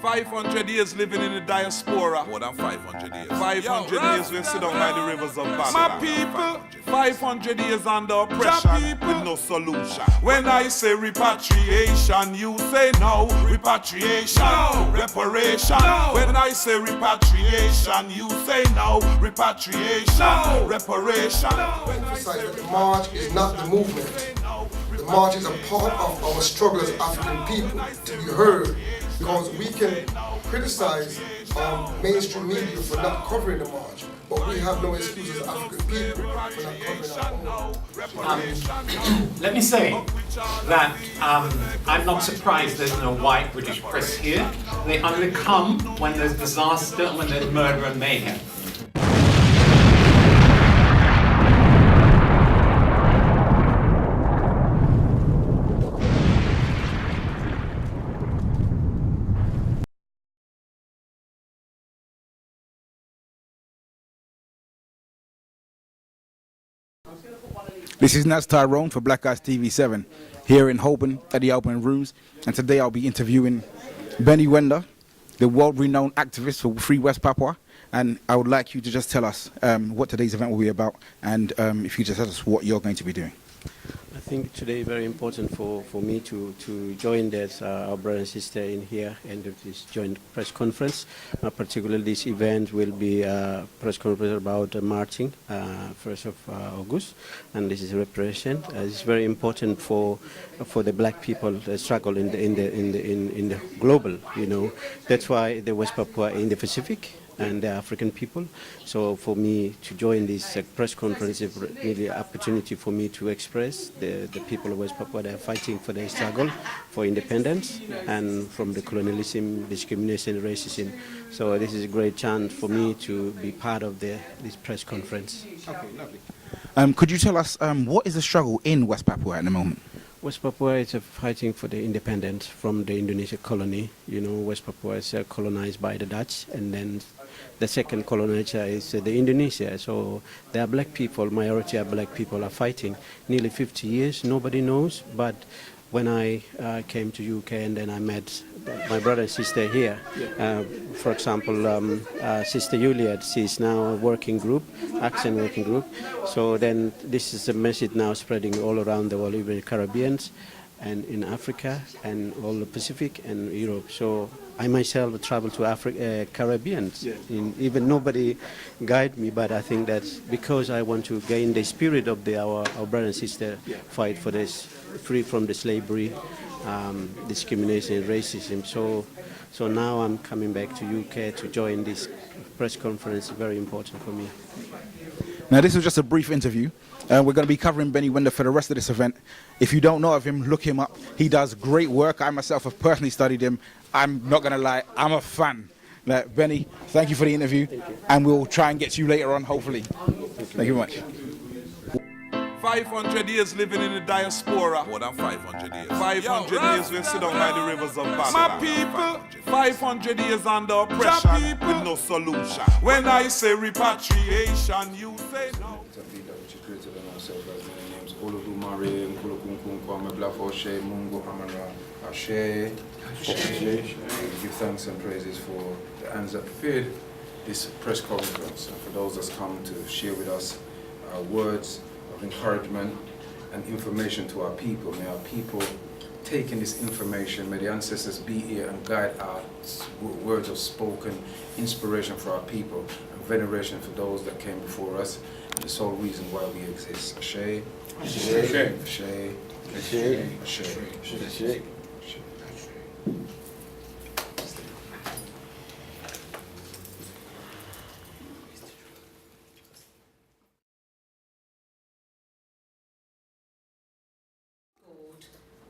500 years living in the diaspora. More than 500 years. 500 years we sit down by the rivers of Babylon. My people, 500 years under oppression with no solution. When I say repatriation, you say no. Repatriation, no. Reparation. No. When I say repatriation, you say no. Repatriation, no. Reparation. No. Emphasize that the march is not the movement. The march is a part of our struggle as African people to be heard, because we can criticize mainstream media for not covering the march, but we have no excuse as African people for not covering our own. Let me say that I'm not surprised there's no white British press here. They only come when there's disaster and when there's murder and mayhem. This is Naz Tyrone for Black Eyes TV7 here in Holborn at the Open Rooms, and today I'll be interviewing Benny Wenda, the world-renowned activist for Free West Papua, and I would like you to just tell us what today's event will be about, and if you just tell us what you're going to be doing. I think today is very important for me to join this, our brother and sister in here and this joint press conference. Particularly this event will be a press conference about marching 1st of August, and this is Reparations. It's very important for the black people struggle in the global, you know. That's why the West Papua in the Pacific and the African people. So for me to join this press conference is really an opportunity for me to express the people of West Papua that are fighting for their struggle for independence and from the colonialism, discrimination, racism. So this is a great chance for me to be part of this press conference. Okay, lovely. Could you tell us what is the struggle in West Papua at the moment? West Papua is fighting for the independence from the Indonesian colony. You know, West Papua is colonized by the Dutch, and then the second colonizer is the Indonesia. So there are black people, majority of black people are fighting. Nearly 50 years, nobody knows, but when I came to UK and then I met my brother and sister here, for example, Sister Juliet, she's now a working group, Accent working group. So then this is a message now spreading all around the world, even in the Caribbean and in Africa and all the Pacific and Europe. So I myself travel to Africa, Caribbean. Even nobody guide me, but I think that's because I want to gain the spirit of our brother and sister fight for this, free from the slavery, discrimination, racism. So now I'm coming back to UK to join this press conference. Very important for me. Now this was just a brief interview. We're going to be covering Benny Wenda for the rest of this event. If you don't know of him, look him up. He does great work. I myself have personally studied him. I'm not going to lie, I'm a fan. Benny, thank you for the interview, and we'll try and get to you later on, hopefully. Thank you very much. 500 years living in the diaspora. More than 500 years. 500 years we sit down by the rivers of Babylon. My people, 500 years under oppression with no solution. When I say repatriation, you say no. Which is greater than ourselves, as many names. Olodu Mare, Nkulukunkun, Kwame Blafoshe, Mungo Amara, Ashe. Give thanks and praises for the hands that prepared this press conference, and for those that's come to share with us words of encouragement and information to our people. May our people take in this information, may the ancestors be here and guide our words of spoken inspiration for our people and veneration for those that came before us, and the sole reason why we exist. Ashe, Ashe, Ashe, Ashe, Ashe, Ashe.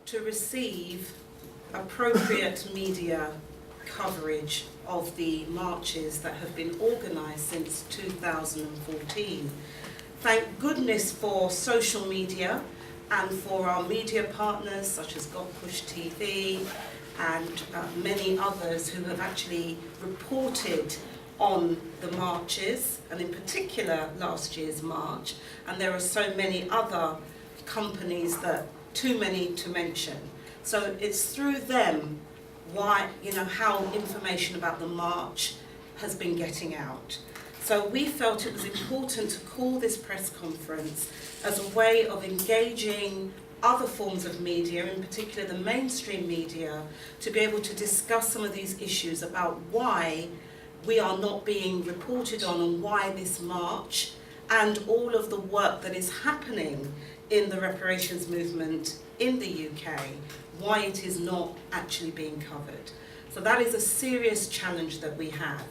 To receive appropriate media coverage of the marches that have been organised since 2014. Thank goodness for social media and for our media partners such as God Push TV and many others who have actually reported on the marches, and in particular last year's march, and there are so many other companies that too many to mention. So it's through them why, how information about the march has been getting out. So we felt it was important to call this press conference as a way of engaging other forms of media, in particular the mainstream media, to be able to discuss some of these issues about why we are not being reported on and why this march and all of the work that is happening in the reparations movement in the UK, why it is not actually being covered. So that is a serious challenge that we have.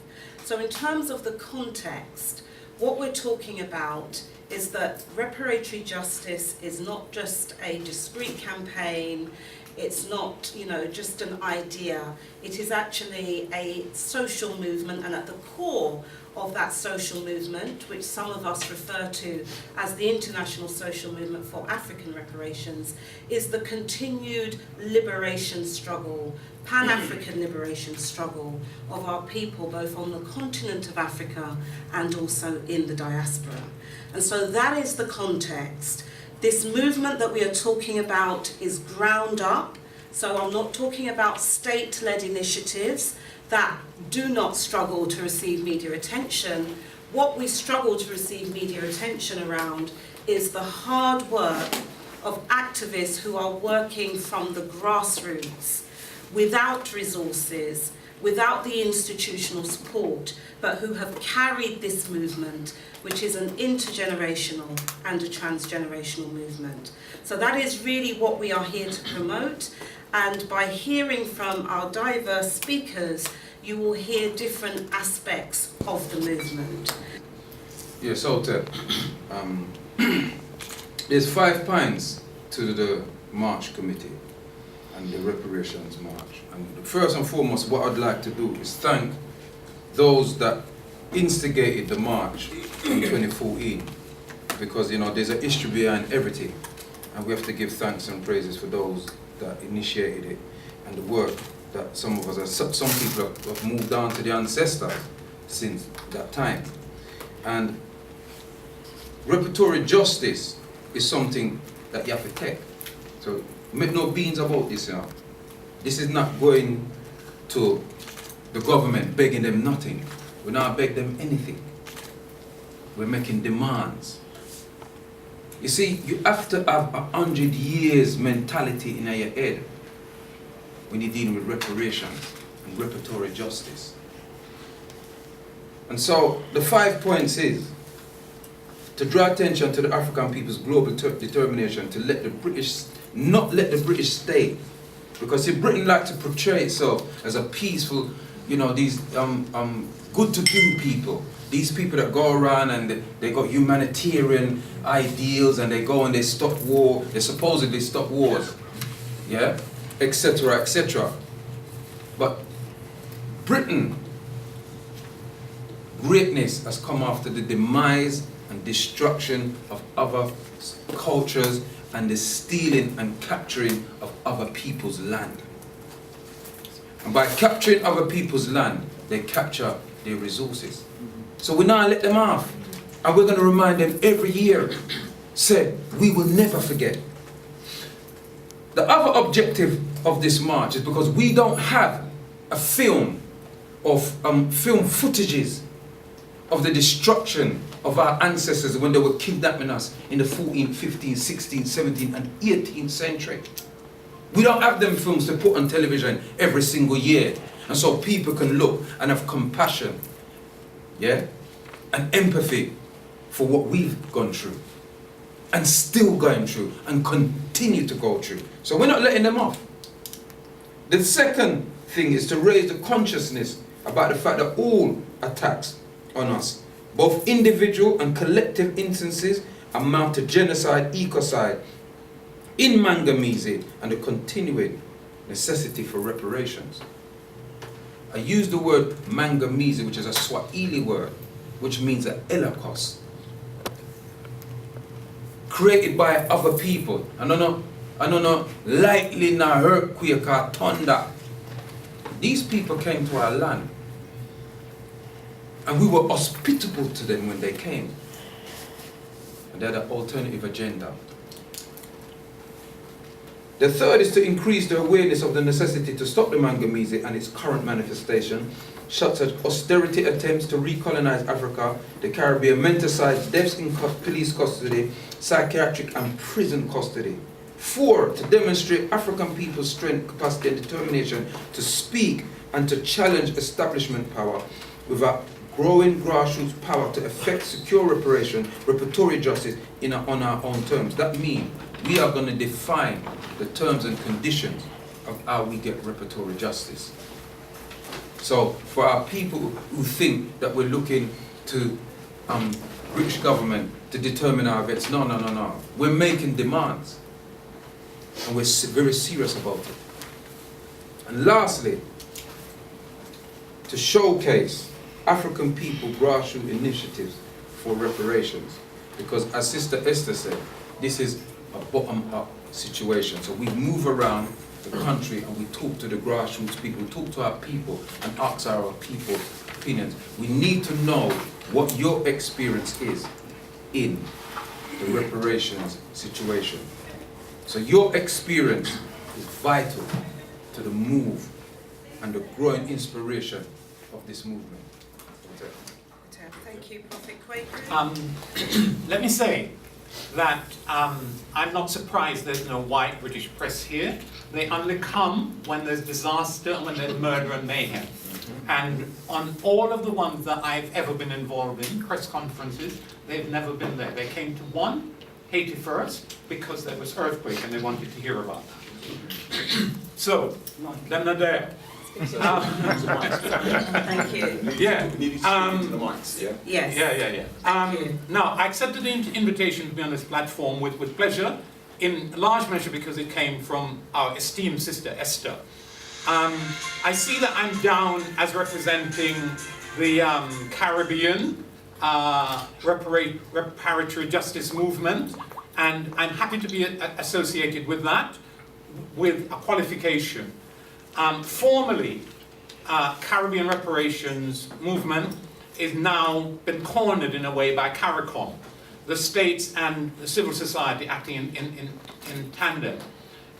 So in terms of the context, what we're talking about is that reparatory justice is not just a discrete campaign, it's not, just an idea. It is actually a social movement, and at the core of that social movement, which some of us refer to as the International Social Movement for African Reparations, is the continued liberation struggle, Pan-African liberation struggle of our people, both on the continent of Africa and also in the diaspora. And so that is the context. This movement that we are talking about is ground up, so I'm not talking about state-led initiatives that do not struggle to receive media attention. What we struggle to receive media attention around is the hard work of activists who are working from the grassroots, without resources, without the institutional support, but who have carried this movement, which is an intergenerational and a transgenerational movement. So that is really what we are here to promote, and by hearing from our diverse speakers, you will hear different aspects of the movement. Yeah, so there's 5 points to the March Committee and the Reparations March. And first and foremost, what I'd like to do is thank those that instigated the march in 2014, because there's a history behind everything, and we have to give thanks and praises for those that initiated it and the work that some of us, some people have moved on to the ancestors since that time. And reparatory justice is something that you have to take. So make no beans about this, This is not going to the government begging them nothing. We're not begging them anything. We're making demands. You see, you have to have 100 years mentality in your head when you're dealing with reparations and reparatory justice. And so the 5 points is to draw attention to the African people's global determination to not let the British stay. Because if Britain like to portray itself as a peaceful, these good-to-do people, these people that go around and they got humanitarian ideals and they go and they stop war, they supposedly stop wars, yeah, etc., etc. But Britain, greatness has come after the demise and destruction of other cultures and the stealing and capturing of other people's land. And by capturing other people's land, they capture their resources. So we now let them off. And we're going to remind them every year, say, we will never forget. The other objective of this march is because we don't have a film of film footages of the destruction of our ancestors when they were kidnapping us in the 14th, 15th, 16th, 17th and 18th century. We don't have them films to put on television every single year. And so people can look and have compassion, yeah, and empathy for what we've gone through and still going through and continue to go through. So we're not letting them off. The second thing is to raise the consciousness about the fact that all attacks on us, both individual and collective instances, amount to genocide, ecocide, in Mangamizi, and the continuing necessity for reparations. I use the word Mangamizi, which is a Swahili word, which means a Holocaust, created by other people. I don't know, lightly na earthquake or thunder. These people came to our land, and we were hospitable to them when they came. And they had an alternative agenda. The third is to increase the awareness of the necessity to stop the Mangamizi and its current manifestation, such as austerity attempts to recolonize Africa, the Caribbean, menticide, deaths in police custody, psychiatric and prison custody. 4, to demonstrate African people's strength, capacity and determination to speak and to challenge establishment power with a growing grassroots power to effect secure reparation, reparatory justice on our own terms. That means we are going to define the terms and conditions of how we get reparatory justice. So for our people who think that we're looking to British government to determine our events, no. We're making demands. And we're very serious about it. And lastly, to showcase African people grassroots initiatives for reparations. Because as Sister Esther said, this is a bottom-up situation. So we move around the country and we talk to the grassroots people, we talk to our people and ask our people opinions. We need to know what your experience is in the reparations situation. So your experience is vital to the move and the growing inspiration of this movement. Thank you, Prophet Kwaku. Let me say that I'm not surprised there's no white British press here. They only come when there's disaster and when there's murder and mayhem. And on all of the ones that I've ever been involved in, press conferences, they've never been there. They came to one, Haiti first, because there was earthquake and they wanted to hear about it. So, they're not there. Thank you. Yeah. Yes. Yeah. Now, I accepted the invitation to be on this platform with pleasure, in large measure because it came from our esteemed sister Esther. I see that I'm down as representing the Caribbean reparatory justice movement, and I'm happy to be associated with that, with a qualification. Formally, Caribbean reparations movement is now been cornered in a way by CARICOM, the states and the civil society acting in tandem.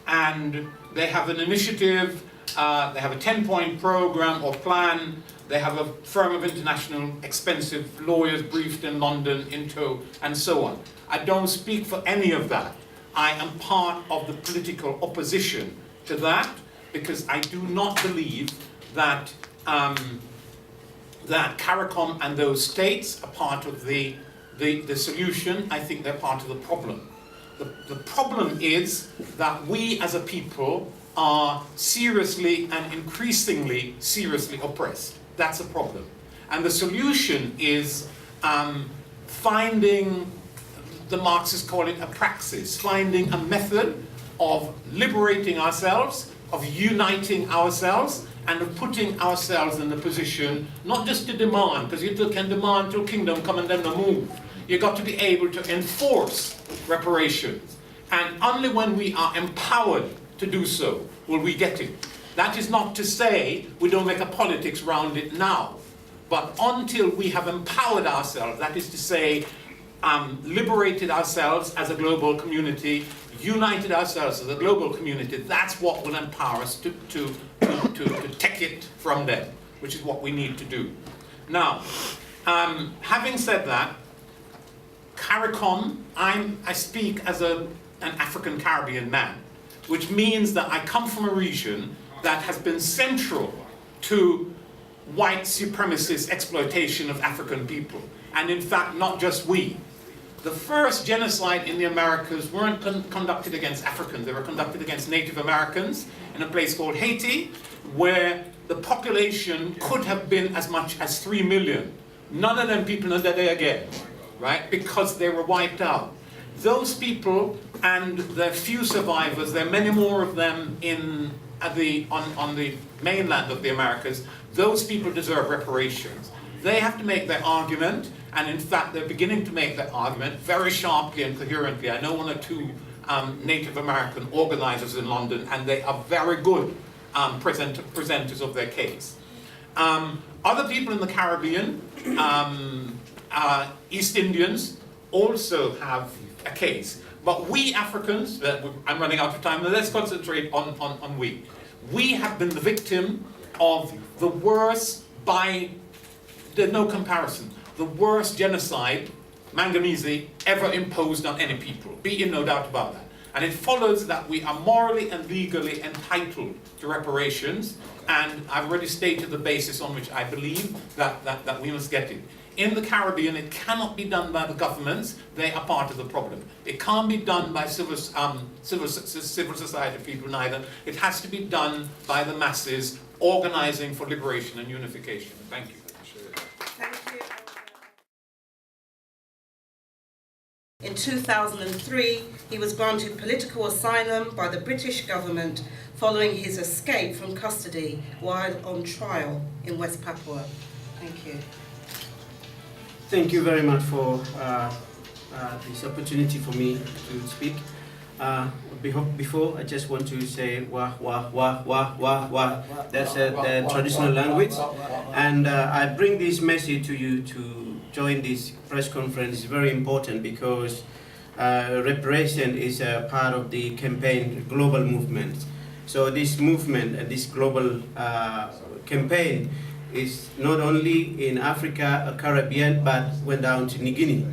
And they have an initiative, they have a 10-point program or plan, they have a firm of international expensive lawyers briefed in London, in tow, and so on. I don't speak for any of that. I am part of the political opposition to that, because I do not believe that that CARICOM and those states are part of the solution. I think they're part of the problem. The problem is that we as a people are seriously and increasingly seriously oppressed. That's a problem. And the solution is finding, the Marxists call it a praxis, finding a method of liberating ourselves, of uniting ourselves, and of putting ourselves in the position not just to demand, because you can demand till kingdom come and then the move. You've got to be able to enforce reparations. And only when we are empowered to do so will we get it. That is not to say we don't make a politics around it now. But until we have empowered ourselves, that is to say, liberated ourselves as a global community, united ourselves as a global community, that's what will empower us to take it from them, which is what we need to do. Now, having said that, CARICOM, I speak as an African Caribbean man, which means that I come from a region that has been central to white supremacist exploitation of African people. And in fact, not just we. The first genocide in the Americas weren't conducted against Africans, they were conducted against Native Americans in a place called Haiti, where the population could have been as much as 3 million. None of them people are there again, right? Because they were wiped out. Those people and the few survivors, there are many more of them on the mainland of the Americas, those people deserve reparations. They have to make their argument, and in fact they're beginning to make their argument very sharply and coherently. I know 1 or 2 Native American organizers in London, and they are very good presenters of their case. Other people in the Caribbean, East Indians, also have a case. But we Africans, I'm running out of time, let's concentrate on we. We have been the victim of the worst, there's no comparison, the worst genocide, manganese, ever imposed on any people. Be in no doubt about that. And it follows that we are morally and legally entitled to reparations, and I've already stated the basis on which I believe that we must get it. In the Caribbean, it cannot be done by the governments. They are part of the problem. It can't be done by civil society people neither. It has to be done by the masses organizing for liberation and unification. Thank you. Thank you. In 2003, he was granted political asylum by the British government following his escape from custody while on trial in West Papua. Thank you. Thank you very much for this opportunity for me to speak. Before, I just want to say wah, wah, wah, wah, wah, wah. That's the traditional language. And I bring this message to you to join this press conference. It's very important because reparation is a part of the campaign global movement. So this movement, this global campaign is not only in Africa, Caribbean, but went down to New Guinea.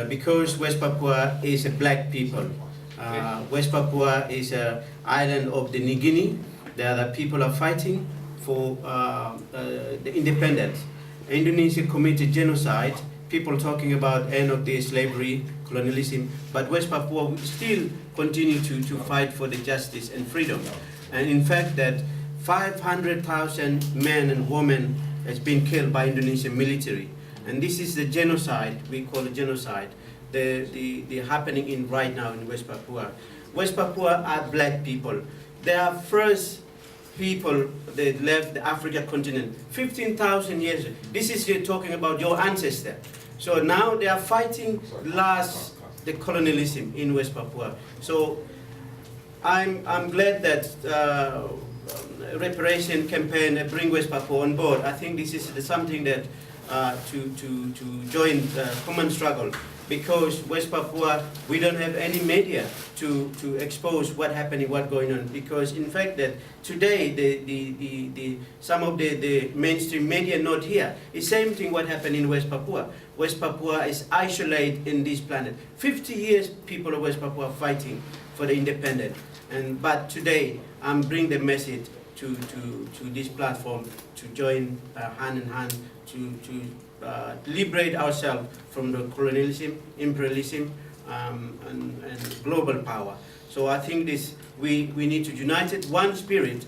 Because West Papua is a black people. West Papua is an island of the New Guinea. The other people are fighting for the independence. Indonesia committed genocide. People talking about end of the slavery, colonialism, but West Papua still continue to fight for the justice and freedom. And in fact, that 500,000 men and women has been killed by Indonesian military. And this is the genocide, we call it genocide, the happening in right now in West Papua. West Papua are black people. They are first people that left the African continent 15,000 years. This is you're talking about your ancestor. So now they are fighting the colonialism in West Papua. So I'm glad that reparation campaign bring West Papua on board. I think this is something that to join the common struggle, because West Papua, we don't have any media to expose what happening, what going on, because in fact that today some of the mainstream media not here. It's same thing what happened in West Papua. West Papua is isolated in this planet. 50 years people of West Papua fighting for the independence, but today I'm bringing the message to this platform to join hand in hand to liberate ourselves from the colonialism, imperialism, and global power. So I think we need to unite it, one spirit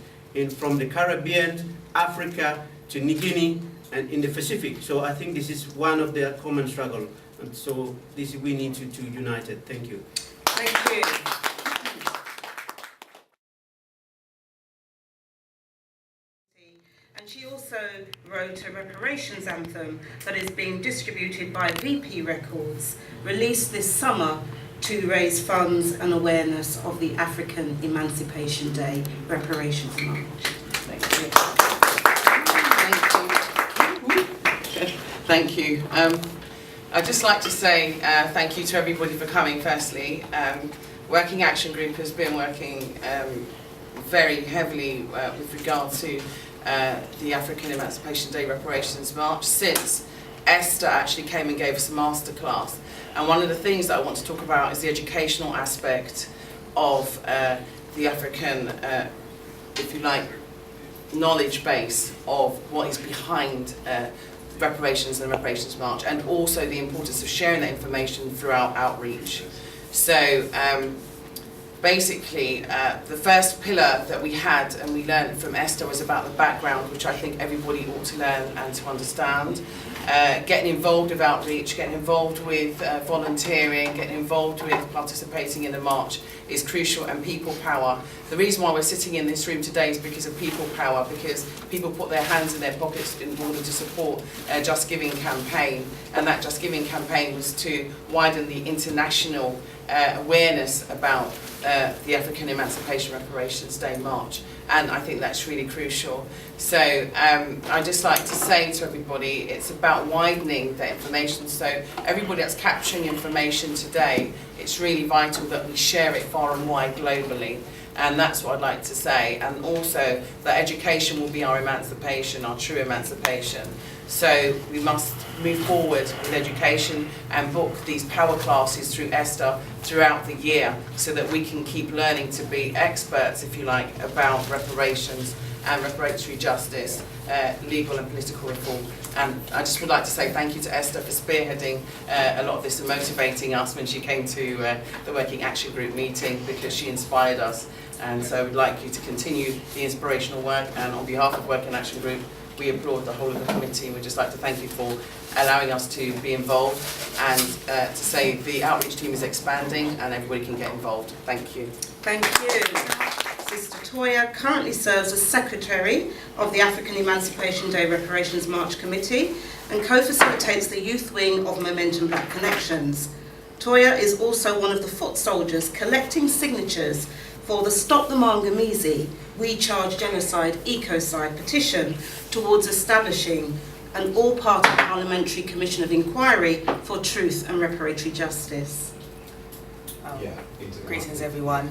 from the Caribbean, Africa to New Guinea, and in the Pacific. So I think this is one of the common struggle. And so we need to unite it. Thank you. Thank you. And she also wrote a reparations anthem that is being distributed by VP Records, released this summer to raise funds and awareness of the African Emancipation Day Reparations March. Thank you. Thank you. Thank you. I'd just like to say thank you to everybody for coming, firstly. Working Action Group has been working very heavily with regard to the African Emancipation Day Reparations March since Esther actually came and gave us a masterclass. And one of the things that I want to talk about is the educational aspect of the African, if you like, knowledge base of what is behind reparations and the Reparations March, and also the importance of sharing that information throughout outreach. So basically, the first pillar that we had and we learned from Esther was about the background, which I think everybody ought to learn and to understand. Getting involved with outreach, getting involved with volunteering, getting involved with participating in the march is crucial, and people power. The reason why we're sitting in this room today is because of people power, because people put their hands in their pockets in order to support a Just Giving campaign, and that Just Giving campaign was to widen the international awareness about the African Emancipation Reparations Day March. and I think that's really crucial. So I'd just like to say to everybody, it's about widening the information. So everybody that's capturing information today, it's really vital that we share it far and wide globally. And that's what I'd like to say. And also that education will be our emancipation, our true emancipation. So we must move forward with education and book these power classes through ESTA throughout the year so that we can keep learning to be experts, if you like, about reparations and reparatory justice, legal and political reform. And I just would like to say thank you to Esther for spearheading a lot of this and motivating us when she came to the Working Action Group meeting, because she inspired us. And so we'd like you to continue the inspirational work, and on behalf of Working Action Group, we applaud the whole of the committee. We'd just like to thank you for allowing us to be involved, and to say the outreach team is expanding and everybody can get involved. Thank you. Thank you. Sister Toya currently serves as Secretary of the African Emancipation Day Reparations March Committee and co-facilitates the youth wing of Momentum Black Connections. Toya is also one of the foot soldiers collecting signatures for the Stop the Mangamizi, We Charge Genocide Ecocide petition towards establishing an all-party parliamentary commission of inquiry for truth and reparatory justice. Greetings everyone.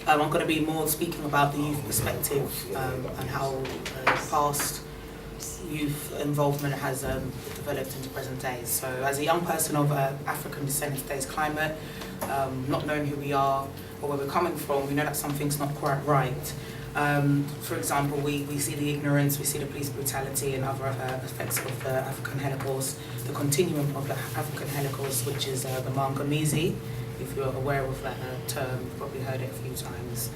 I'm going to be more speaking about the youth perspective and how past youth involvement has developed into present days. So as a young person of African descent in today's climate, not knowing who we are or where we're coming from, we know that something's not quite right. For example, we see the ignorance, we see the police brutality and other effects of the African Holocaust, the continuum of the African Holocaust, which is the Mangamizi. If you're aware of that term, you've probably heard it a few times.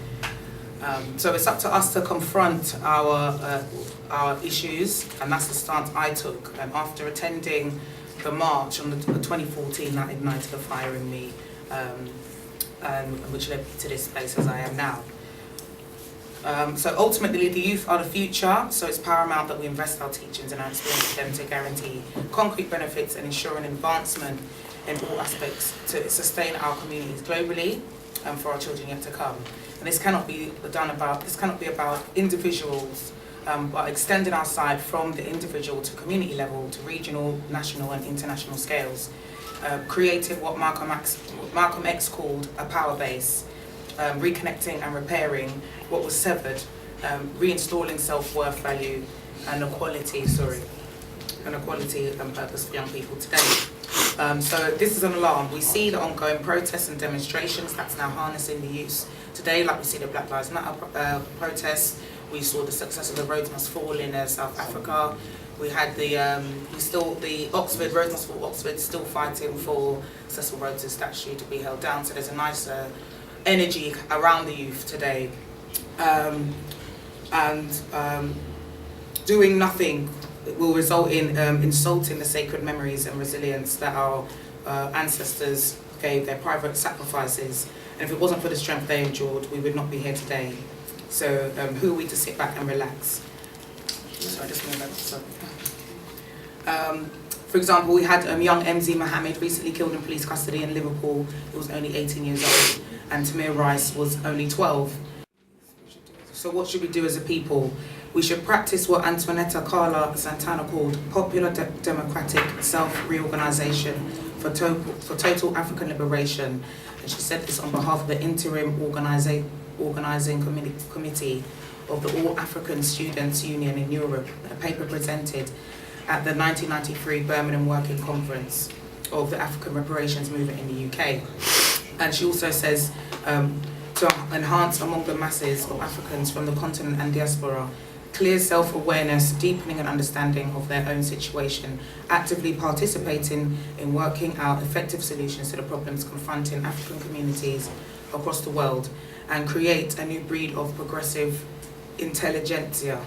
So it's up to us to confront our issues, and that's the stance I took. And after attending the march on the 2014, that ignited a fire in me, which led me to this space as I am now. So ultimately, the youth are the future, so it's paramount that we invest our teachings and our experience in them to guarantee concrete benefits and ensure an advancement in all aspects to sustain our communities globally and for our children yet to come. And this cannot be about individuals, but extending our side from the individual to community level, to regional, national and international scales. Creating what Malcolm X called a power base, reconnecting and repairing what was severed, reinstalling self-worth, value and equality and purpose for young people today. So this is an alarm. We see the ongoing protests and demonstrations that's now harnessing the youth today, like we see the Black Lives Matter protests. We saw the success of the Roads Must Fall in South Africa. We had the Oxford, Roads Must Fall Oxford, still fighting for Cecil Rhodes' statue to be held down. So there's a nice energy around the youth today. Doing nothing will result in insulting the sacred memories and resilience that our ancestors gave, their private sacrifices. And if it wasn't for the strength they endured, we would not be here today. So who are we to sit back and relax? So I just move that. For example, we had young MZ Mohammed recently killed in police custody in Liverpool. He was only 18 years old, and Tamir Rice was only 12. So what should we do as a people? We should practice what Antoinetta Carla Santana called popular democratic self-reorganization for total African liberation. And she said this on behalf of the interim organizing committee of the All African Students Union in Europe, a paper presented at the 1993 Birmingham Working Conference of the African Reparations Movement in the UK. And she also says to enhance among the masses of Africans from the continent and diaspora clear self-awareness, deepening an understanding of their own situation, actively participating in working out effective solutions to the problems confronting African communities across the world, and create a new breed of progressive intelligentsia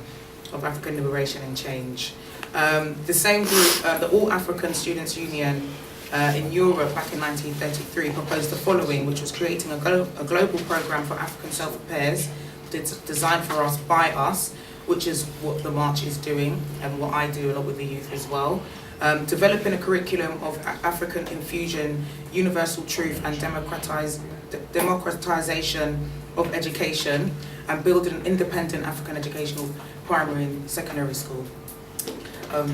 of African liberation and change. The same group, the All African Students Union in Europe back in 1933 proposed the following, which was creating a global program for African self-repairs designed for us, by us, which is what the March is doing and what I do a lot with the youth as well. Developing a curriculum of African infusion, universal truth and democratization of education and building an independent African educational primary and secondary school.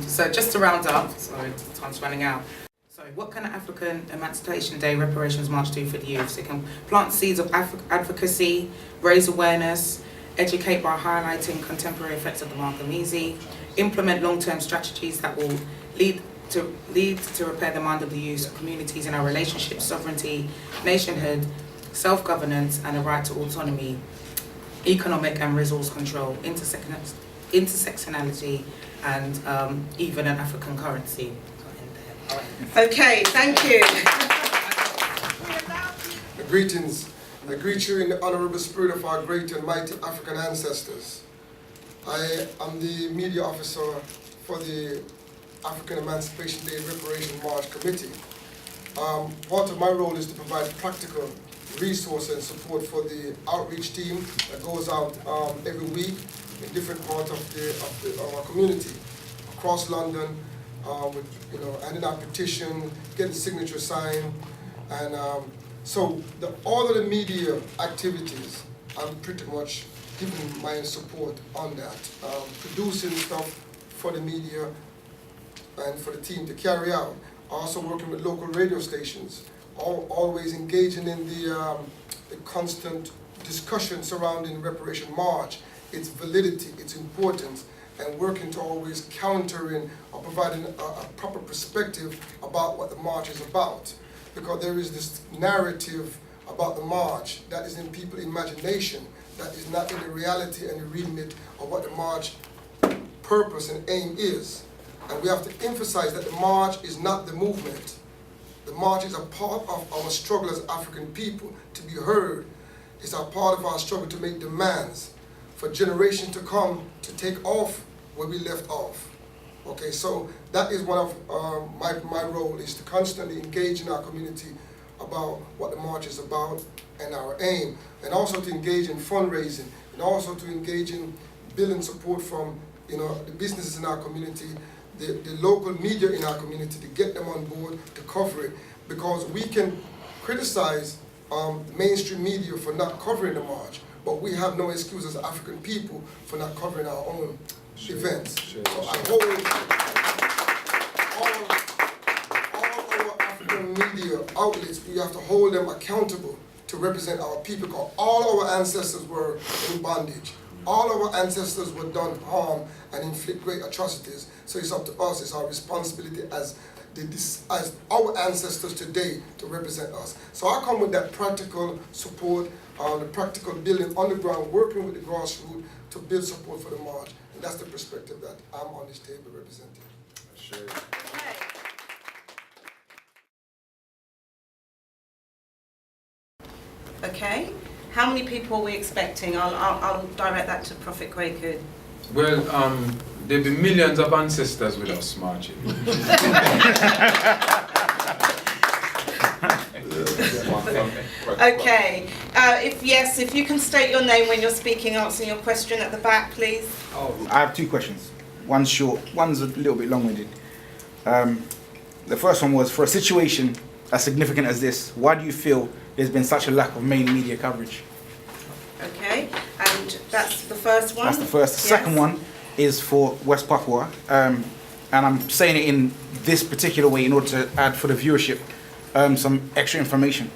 So just to round up, sorry, time's running out. So what can African Emancipation Day Reparations March do for the youth? So it can plant seeds of advocacy, raise awareness, educate by highlighting contemporary effects of the Margamizi, implement long-term strategies that will lead to repair the mind of the youth, communities in our relationships, sovereignty, nationhood, self-governance and a right to autonomy, economic and resource control, intersectionality and even an African currency. Okay, thank you. Greetings. I greet you in the honorable spirit of our great and mighty African ancestors. I am the media officer for the African Emancipation Day Reparation March Committee. Part of my role is to provide practical resources and support for the outreach team that goes out every week in different parts of our community, across London, with, handing out petition, getting signature signed, and so all of the media activities, I'm pretty much giving my support on that, producing stuff for the media and for the team to carry out. Also working with local radio stations, always engaging in the constant discussion surrounding Reparation March, its validity, its importance, and working to always countering or providing a proper perspective about what the march is about. Because there is this narrative about the march that is in people's imagination, that is not in the reality and the remit of what the march purpose and aim is. And we have to emphasize that the march is not the movement. The march is a part of our struggle as African people to be heard. It's a part of our struggle to make demands for generations to come to take off where we left off. Okay, so that is one of my role, is to constantly engage in our community about what the march is about and our aim, and also to engage in fundraising, and also to engage in building support from the businesses in our community, the local media in our community, to get them on board to cover it, because we can criticize mainstream media for not covering the march, but we have no excuse as African people for not covering our own events. So I hold all our African media outlets, we have to hold them accountable to represent our people, because all our ancestors were in bondage. All our ancestors were done harm and inflict great atrocities. So it's up to us, it's our responsibility as our ancestors today to represent us. So I come with that practical support, the practical building on the ground, working with the grassroots to build support for the march. And that's the perspective that I'm on this table representing. Sure. Okay. How many people are we expecting? I'll direct that to Prophet Kwaku. Well, there'll be millions of ancestors with us marching. Okay. If you can state your name when you're speaking, answering your question at the back, please. I have two questions. One's short, one's a little bit long-winded. The first one was, for a situation as significant as this, why do you feel there's been such a lack of main media coverage? Okay, and that's the first one? That's the first. The second one is for West Papua, and I'm saying it in this particular way in order to add for the viewership some extra information.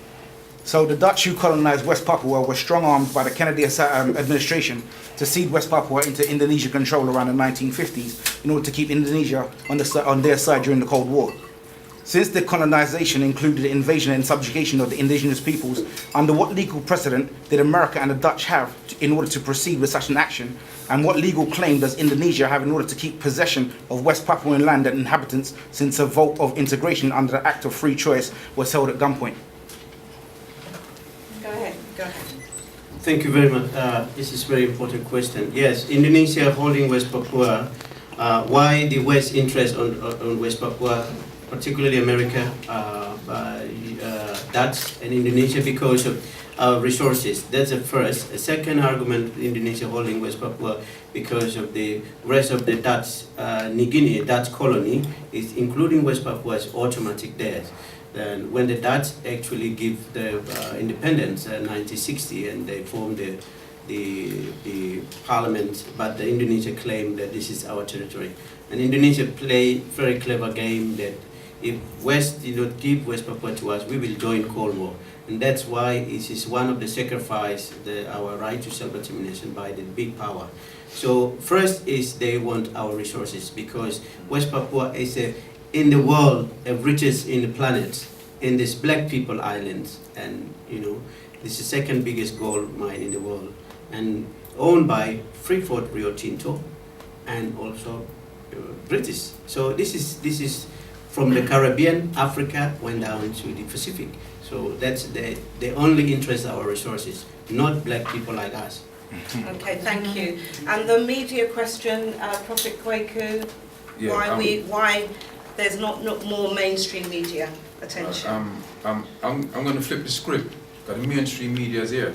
So the Dutch who colonized West Papua were strong-armed by the Kennedy administration to cede West Papua into Indonesian control around the 1950s in order to keep Indonesia on their side during the Cold War. Since the colonization included the invasion and subjugation of the indigenous peoples, under what legal precedent did America and the Dutch have in order to proceed with such an action? And what legal claim does Indonesia have in order to keep possession of West Papuan land and inhabitants, since a vote of integration under the Act of Free Choice was held at gunpoint? Go ahead. Thank you very much. This is a very important question. Yes, Indonesia holding West Papua. Why the West interest on West Papua? Particularly America, Dutch and Indonesia, because of our resources. That's the first. A second argument, Indonesia holding West Papua because of the rest of the Dutch, New Guinea, Dutch colony, is including West Papua as automatic theirs. Then when the Dutch actually give the independence in 1960, and they formed the parliament, but the Indonesia claimed that this is our territory. And Indonesia played very clever game that if West did not give West Papua to us, we will join Cold War. And that's why it is one of the sacrifice, our right to self-determination by the big power. So first is they want our resources, because West Papua is in the world, the richest in the planet, in this Black People Islands, and this is the second biggest gold mine in the world, and owned by Freeport Rio Tinto, and also British. So this is from the Caribbean, Africa, went down to the Pacific. So that's they only interest our resources, not Black people like us. Okay, thank you. And the media question, Prophet Kwaku, why there's not more mainstream media attention? I'm going to flip the script. Because the mainstream media is here.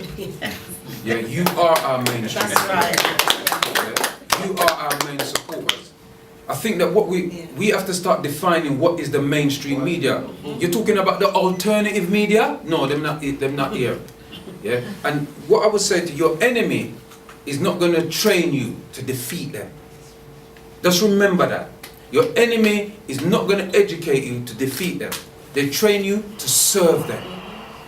Yeah, you are our mainstream. That's right. Yeah, you are our main supporters. I think that what we have to start defining what is the mainstream media. You're talking about the alternative media? No, them not here. Yeah, and what I would say to your enemy is not going to train you to defeat them. Just remember that. Your enemy is not going to educate you to defeat them. They train you to serve them.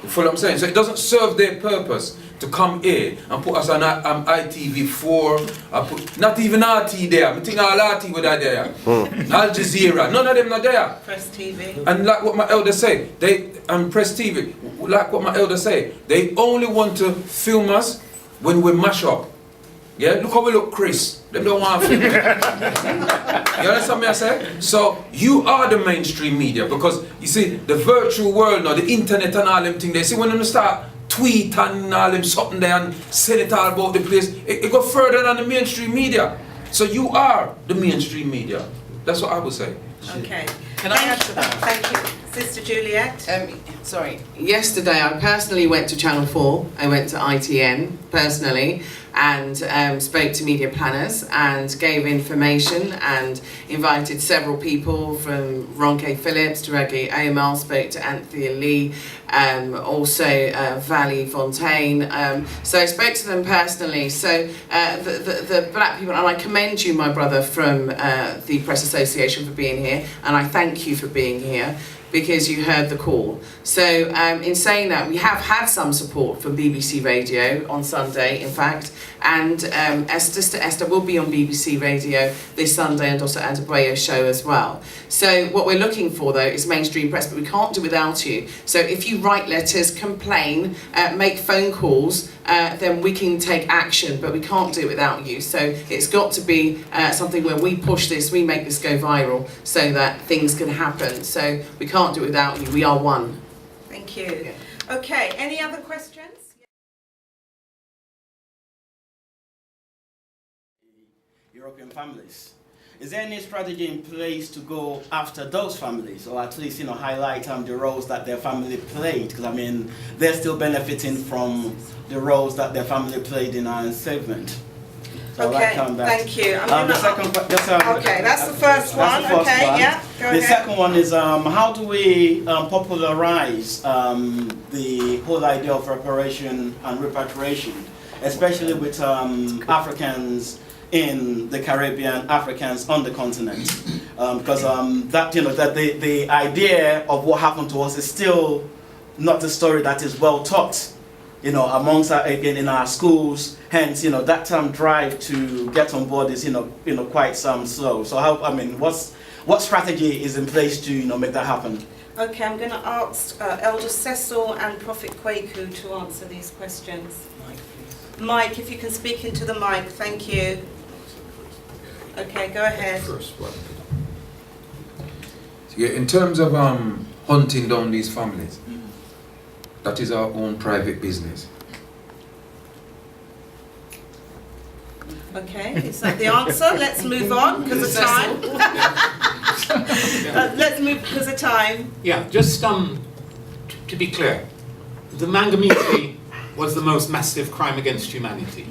You follow what I'm saying? So it doesn't serve their purpose to come here and put us on ITV4, not even RT there. I think all RT were there. Al Jazeera, none of them not there. Press TV. And like what my elders say, Press TV, like what my elders say, they only want to film us when we mash up. Yeah, look how we look, Chris. They don't want to film. You understand me I say? So you are the mainstream media, because you see the virtual world now, the internet and all them things. They see when they start tweet and all them something there and say it all about the place, it go further than the mainstream media. So you are the mainstream media. That's what I would say. Okay. Can I add to that? Thank you. Sister Juliet? Sorry. Yesterday I personally went to Channel 4. I went to ITN personally and spoke to media planners and gave information and invited several people from Ron K. Phillips to Reggie Amal, spoke to Anthea Lee, also Valley Fontaine. So I spoke to them personally. So the black people, and I commend you, my brother, from the Press Association for being here, and I thank you for being here, because you heard the call. So in saying that, we have had some support from BBC Radio on Sunday, in fact, and Sister Esther will be on BBC Radio this Sunday, and also Adebayo show as well. So what we're looking for, though, is mainstream press, but we can't do without you. So if you write letters, complain, make phone calls, then we can take action, but we can't do it without you. So it's got to be something where we push this, we make this go viral, so that things can happen. So we can't do it without you. We are one. Thank you. Okay, any other questions? European families. Is there any strategy in place to go after those families, or at least highlight the roles that their family played? Because I mean, they're still benefiting from the roles that their family played in our enslavement. So okay, thank you. Okay, that's the first one. Go ahead. The second one is how do we popularize the whole idea of reparation and repatriation, especially with Africans in the Caribbean, Africans on the continent, because that the idea of what happened to us is still not the story that is well taught, amongst in our schools. Hence, that drive to get on board is quite slow. So what strategy is in place to make that happen? Okay, I'm going to ask Elder Cecil and Prophet Kwaku to answer these questions. Mike, if you can speak into the mic, thank you. Okay, go ahead. Yeah, in terms of hunting down these families, that is our own private business. Okay, is that the answer? Let's move on because of time. Let's move because of time. Yeah, just to be clear, the Mangamiti was the most massive crime against humanity.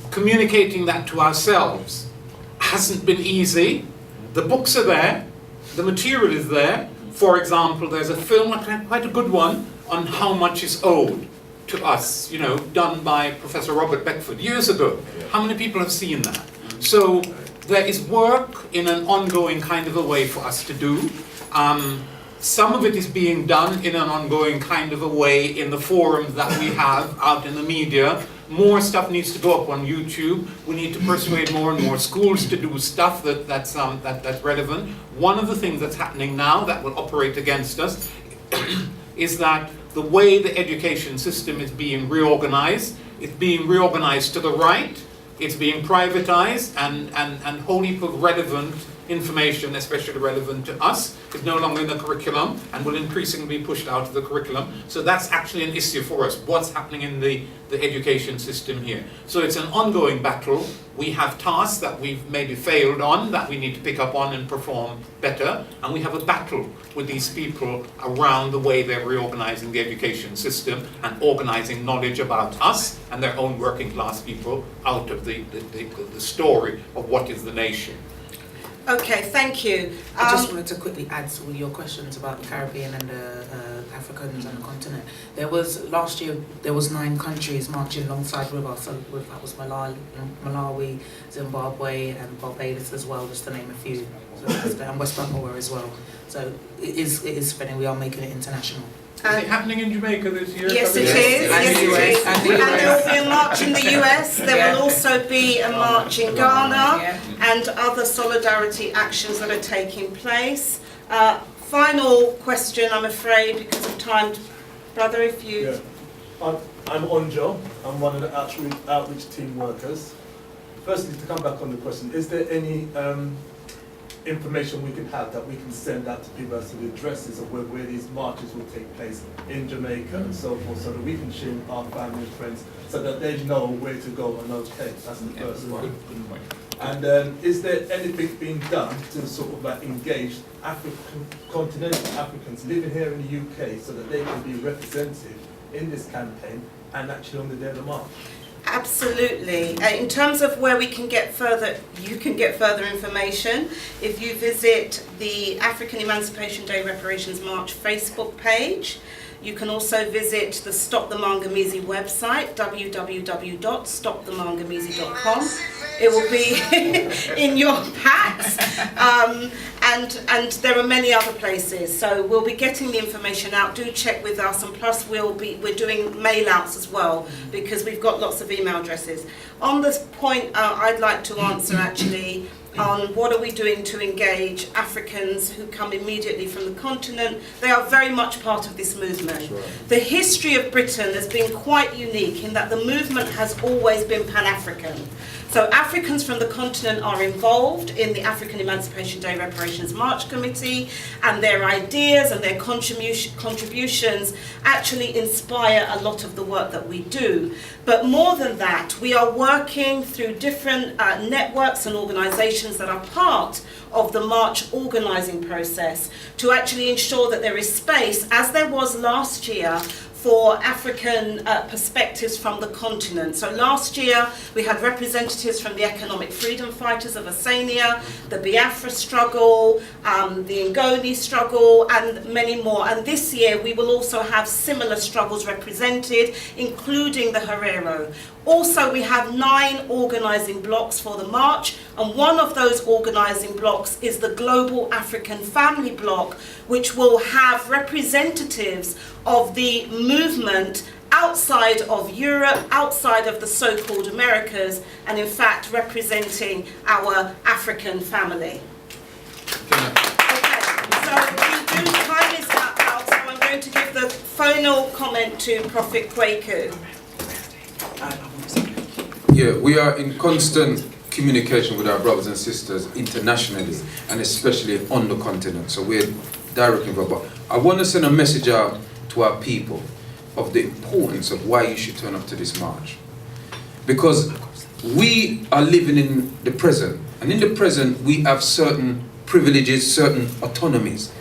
Communicating that to ourselves hasn't been easy. The books are there, the material is there, for example, there's a film, quite a good one, on how much is owed to us, you know, done by Professor Robert Beckford years ago. How many people have seen that? So there is work in an ongoing kind of a way for us to do. Some of it is being done in an ongoing kind of a way in the forums that we have out in the media. More stuff needs to go up on YouTube. We need to persuade more and more schools to do stuff that's relevant. One of the things that's happening now that will operate against us is that the way the education system is being reorganized, it's being reorganized to the right, it's being privatized, and whole heap of relevant information, especially relevant to us, is no longer in the curriculum and will increasingly be pushed out of the curriculum. So that's actually an issue for us, what's happening in the education system here. So it's an ongoing battle. We have tasks that we've maybe failed on, that we need to pick up on and perform better, and we have a battle with these people around the way they're reorganizing the education system and organizing knowledge about us and their own working class people out of the story of what is the nation. Okay, thank you. I just wanted to quickly add to your questions about the Caribbean and the Africans on the continent. Last year, there was 9 countries marching alongside with us. So that was Malawi, Zimbabwe, and Barbados as well, just to name a few. So, and West Papua as well. So it is spinning. We are making it international. Is it happening in Jamaica this year? Yes, it is. Yes, it is. And there will be a march in the US. There will also be a march in Ghana and other solidarity actions that are taking place. Final question, I'm afraid, because of time. Brother, if you... Yeah. I'm Onjo. I'm one of the outreach team workers. Firstly, to come back on the question, is there any information we can have that we can send out to people as to the addresses of where these marches will take place in Jamaica and so forth, so that we can share with our family and friends so that they know where to go and okay, that's the first one. And is there anything being done to sort of like engage continental Africans living here in the UK so that they can be represented in this campaign and actually on the day of the march? Absolutely. In terms of where we can get further, you can get further information if you visit the African Emancipation Day Reparations March Facebook page. You can also visit the Stop the Mangamizi website, www.stopthemangamizi.com. It will be in your packs, and there are many other places. So we'll be getting the information out. Do check with us, and plus we're doing mail outs as well because we've got lots of email addresses. On this point, I'd like to answer actually on what are we doing to engage Africans who come immediately from the continent. They are very much part of this movement. Right. The history of Britain has been quite unique in that the movement has always been Pan-African. So Africans from the continent are involved in the African Emancipation Day Reparations March Committee, and their ideas and their contributions actually inspire a lot of the work that we do. But more than that, we are working through different networks and organisations that are part of the march organising process to actually ensure that there is space, as there was last year, for African perspectives from the continent. So last year we had representatives from the economic freedom fighters of Oceania, the Biafra struggle, the Ngoni struggle, and many more. And this year we will also have similar struggles represented, including the Herero. Also, we have 9 organising blocks for the march, and one of those organising blocks is the Global African Family Block, which will have representatives of the movement outside of Europe, outside of the so-called Americas, and in fact representing our African family. Okay, so time is up now, so I'm going to give the final comment to Prophet Kwaku. Yeah, we are in constant communication with our brothers and sisters internationally and especially on the continent. So we're directly involved. But I want to send a message out to our people of the importance of why you should turn up to this march. Because we are living in the present. And in the present, we have certain privileges, certain autonomies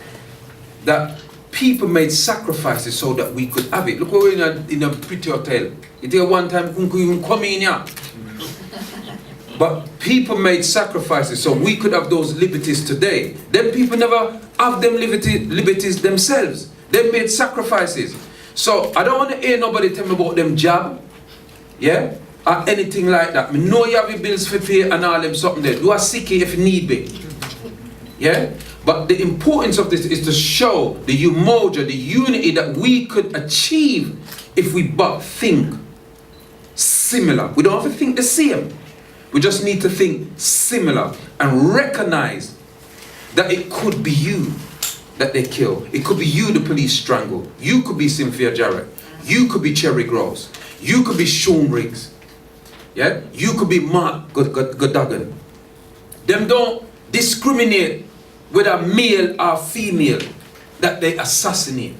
that people made sacrifices so that we could have it. Look, we're in a pretty hotel. It is one time, but people made sacrifices so we could have those liberties today. Then people never have them liberties themselves. They made sacrifices. So I don't want to hear nobody tell me about them job, yeah, or anything like that. I know you have your bills for pay and all them something there. Do a sickie if need be, yeah. But the importance of this is to show the umoja, the unity that we could achieve if we but think similar. We don't have to think the same. We just need to think similar and recognize that it could be you that they kill. It could be you the police strangle. You could be Cynthia Jarrett. You could be Cherry Gross. You could be Sean Riggs. Yeah? You could be Mark Godagan. Them don't discriminate whether male or female that they assassinate.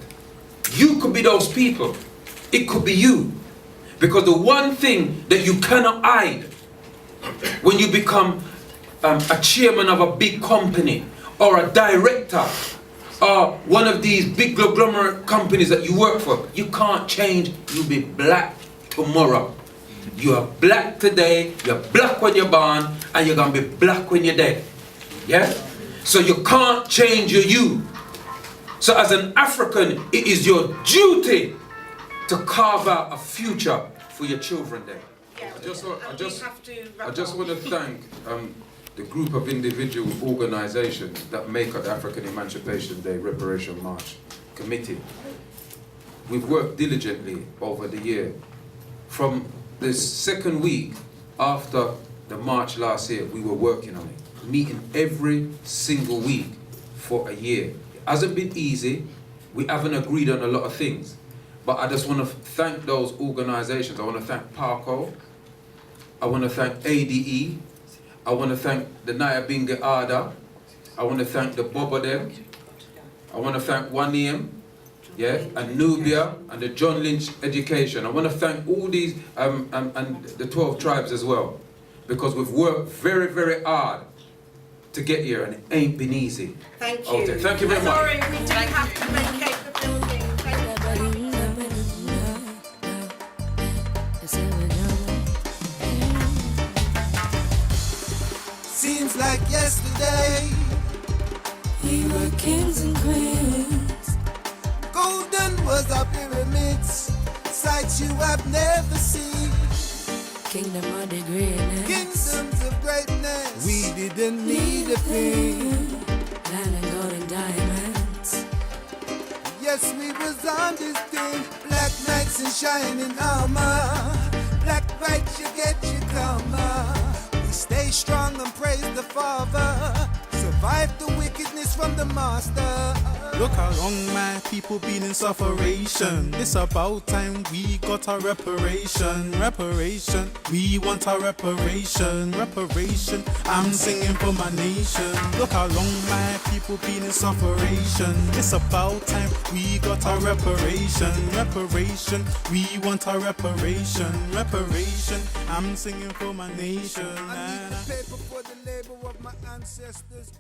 You could be those people. It could be you. Because the one thing that you cannot hide when you become a chairman of a big company or a director or one of these big conglomerate companies that you work for, you can't change. You'll be black tomorrow. You are black today, you're black when you're born, and you're going to be black when you're dead. Yeah? So you can't change your you. So as an African, it is your duty to carve out a future for your children there. I just want to thank the group of individual organizations that make up the African Emancipation Day Reparation March Committee. We've worked diligently over the year. From the second week after the march last year, we were working on it, meeting every single week for a year. It hasn't been easy. We haven't agreed on a lot of things. But I just want to thank those organizations. I want to thank PARCO. I want to thank ADE. I want to thank the Nyabinga Ada. I want to thank the Bobodem. I want to thank Waniam, yeah, and Nubia, and the John Lynch Education. I want to thank all these, and the 12 tribes as well. Because we've worked very, very hard to get here, and it ain't been easy. Thank you. Okay, thank you very much. Sorry, we didn't have to vacate the building. Thank you. Seems like yesterday we were kings and queens. Golden was our pyramids, sights you have never seen. Kingdom of the greatness, Kingdoms of greatness. We didn't need a thing. Land and gold and diamonds. Yes, we was on this thing. Black knights in shining armor. Black fights, you get your karma. We stay strong and praise the Father. Survive the wickedness from the master. Look how long my people been in sufferation. It's about time we got our reparation. Reparation, we want our reparation. Reparation, I'm singing for my nation. Look how long my people been in sufferation. It's about time we got our reparation. Reparation, we want our reparation. Reparation, I'm singing for my nation. I need the paper for the labor of my ancestors.